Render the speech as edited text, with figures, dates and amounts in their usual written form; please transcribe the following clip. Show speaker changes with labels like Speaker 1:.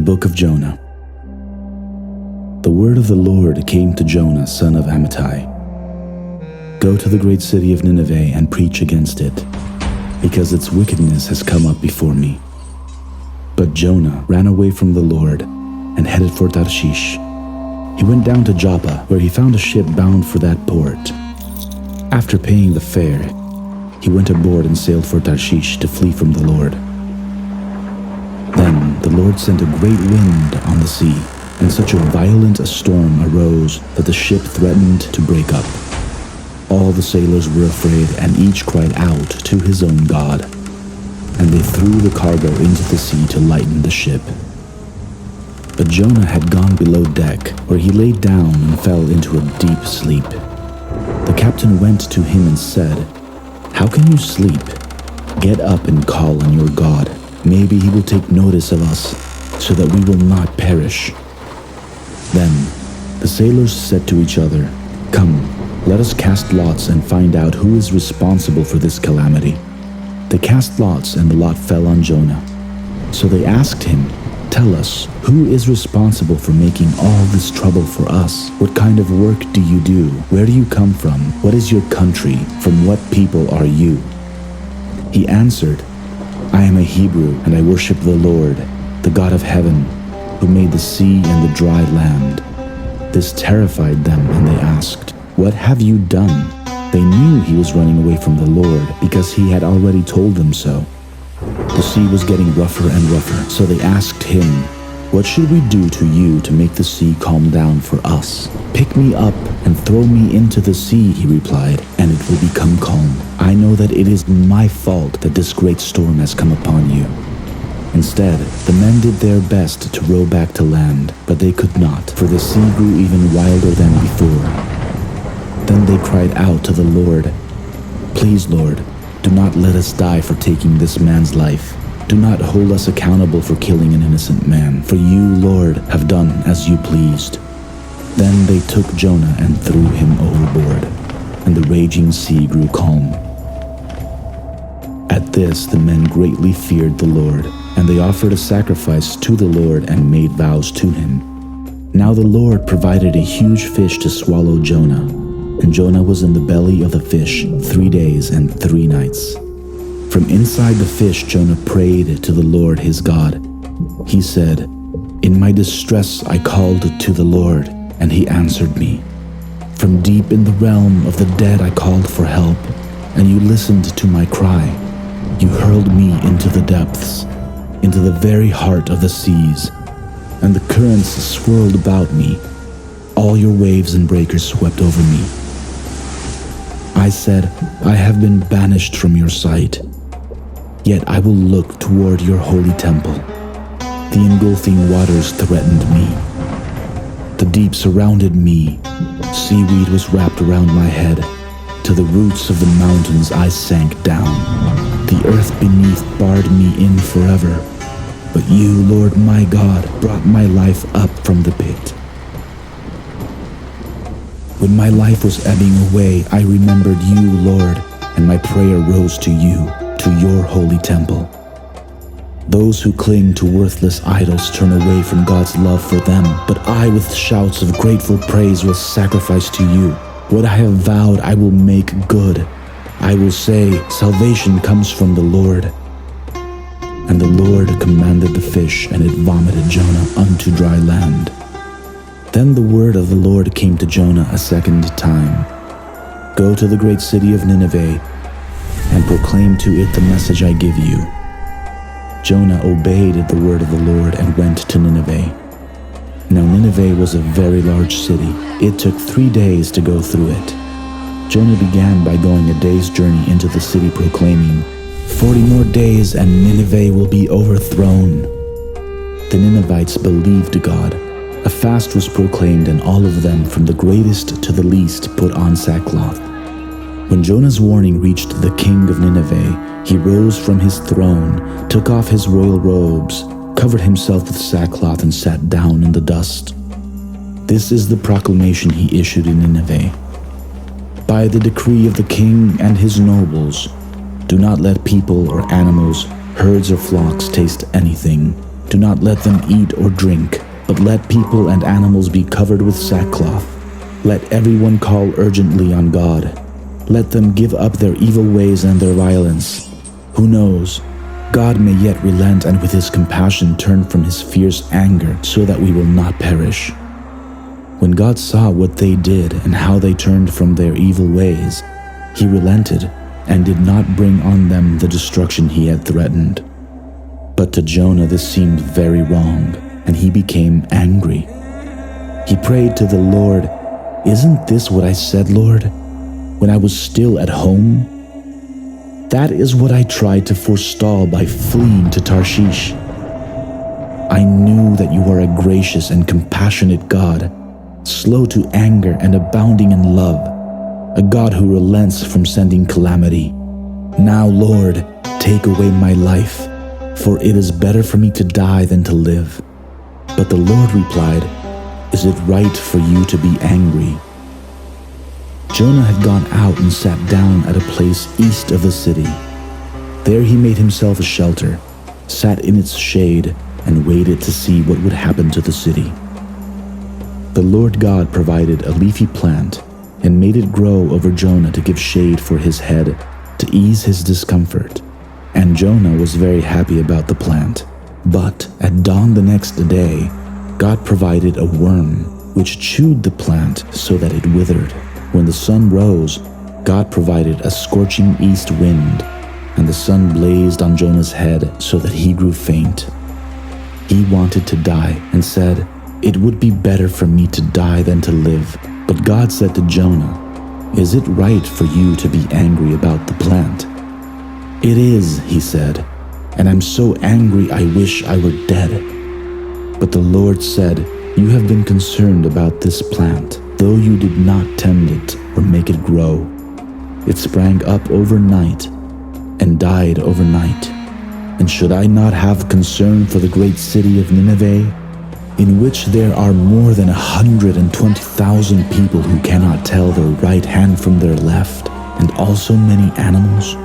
Speaker 1: Book of Jonah. The word of the Lord came to Jonah, son of Amittai. Go to the great city of Nineveh and preach against it, because its wickedness has come up before me. But Jonah ran away from the Lord and headed for Tarshish. He went down to Joppa, where he found a ship bound for that port. After paying the fare, he went aboard and sailed for Tarshish to flee from the Lord. Then the Lord sent a great wind on the sea, and such a violent storm arose that the ship threatened to break up. All the sailors were afraid, and each cried out to his own god, and they threw the cargo into the sea to lighten the ship. But Jonah had gone below deck, where he lay down and fell into a deep sleep. The captain went to him and said, "How can you sleep? Get up and call on your God. Maybe he will take notice of us, so that we will not perish." Then the sailors said to each other, "Come, let us cast lots and find out who is responsible for this calamity." They cast lots, and the lot fell on Jonah. So they asked him, "Tell us, who is responsible for making all this trouble for us? What kind of work do you do? Where do you come from? What is your country? From what people are you?" He answered, "I am a Hebrew, and I worship the Lord, the God of heaven, who made the sea and the dry land." This terrified them, and they asked, "What have you done?" They knew he was running away from the Lord, because he had already told them so. The sea was getting rougher and rougher, so they asked him, "What should we do to you to make the sea calm down for us?" "Pick me up and throw me into the sea," he replied, "and it will become calm. I know that it is my fault that this great storm has come upon you." Instead, the men did their best to row back to land, but they could not, for the sea grew even wilder than before. Then they cried out to the Lord, "Please, Lord, do not let us die for taking this man's life. Do not hold us accountable for killing an innocent man, for you, Lord, have done as you pleased." Then they took Jonah and threw him overboard, and the raging sea grew calm. At this, the men greatly feared the Lord, and they offered a sacrifice to the Lord and made vows to him. Now the Lord provided a huge fish to swallow Jonah, and Jonah was in the belly of the fish 3 days and 3 nights. From inside the fish, Jonah prayed to the Lord his God. He said, "In my distress I called to the Lord, and he answered me. From deep in the realm of the dead I called for help, and you listened to my cry. You hurled me into the depths, into the very heart of the seas, and the currents swirled about me. All your waves and breakers swept over me. I said, I have been banished from your sight. Yet I will look toward your holy temple. The engulfing waters threatened me. The deep surrounded me. Seaweed was wrapped around my head. To the roots of the mountains I sank down. The earth beneath barred me in forever. But you, Lord my God, brought my life up from the pit. When my life was ebbing away, I remembered you, Lord, and my prayer rose to you, to your holy temple. Those who cling to worthless idols turn away from God's love for them, but I, with shouts of grateful praise, will sacrifice to you. What I have vowed I will make good. I will say, salvation comes from the Lord. And the Lord commanded the fish, and it vomited Jonah unto dry land. Then the word of the Lord came to Jonah a second time. Go to the great city of Nineveh, and proclaim to it the message I give you. Jonah obeyed the word of the Lord and went to Nineveh. Now Nineveh was a very large city. It took 3 days to go through it. Jonah began by going a day's journey into the city, proclaiming, 40 more days and Nineveh will be overthrown. The Ninevites believed God. A fast was proclaimed, and all of them, from the greatest to the least, put on sackcloth. When Jonah's warning reached the king of Nineveh, he rose from his throne, took off his royal robes, covered himself with sackcloth, and sat down in the dust. This is the proclamation he issued in Nineveh. By the decree of the king and his nobles, do not let people or animals, herds or flocks taste anything. Do not let them eat or drink, but let people and animals be covered with sackcloth. Let everyone call urgently on God. Let them give up their evil ways and their violence. Who knows? God may yet relent and with his compassion turn from his fierce anger so that we will not perish. When God saw what they did and how they turned from their evil ways, he relented and did not bring on them the destruction he had threatened. But to Jonah this seemed very wrong, and he became angry. He prayed to the Lord, "Isn't this what I said, Lord, when I was still at home? That is what I tried to forestall by fleeing to Tarshish. I knew that you are a gracious and compassionate God, slow to anger and abounding in love, a God who relents from sending calamity. Now, Lord, take away my life, for it is better for me to die than to live." But the Lord replied, "Is it right for you to be angry?" Jonah had gone out and sat down at a place east of the city. There he made himself a shelter, sat in its shade, and waited to see what would happen to the city. The Lord God provided a leafy plant and made it grow over Jonah to give shade for his head, to ease his discomfort. And Jonah was very happy about the plant. But at dawn the next day, God provided a worm which chewed the plant so that it withered. When the sun rose, God provided a scorching east wind, and the sun blazed on Jonah's head so that he grew faint. He wanted to die and said, "It would be better for me to die than to live." But God said to Jonah, "Is it right for you to be angry about the plant?" "It is," he said, "and I'm so angry I wish I were dead." But the Lord said, "You have been concerned about this plant, though you did not tend it or make it grow. It sprang up overnight and died overnight. And should I not have concern for the great city of Nineveh, in which there are more than 120,000 people who cannot tell their right hand from their left, and also many animals?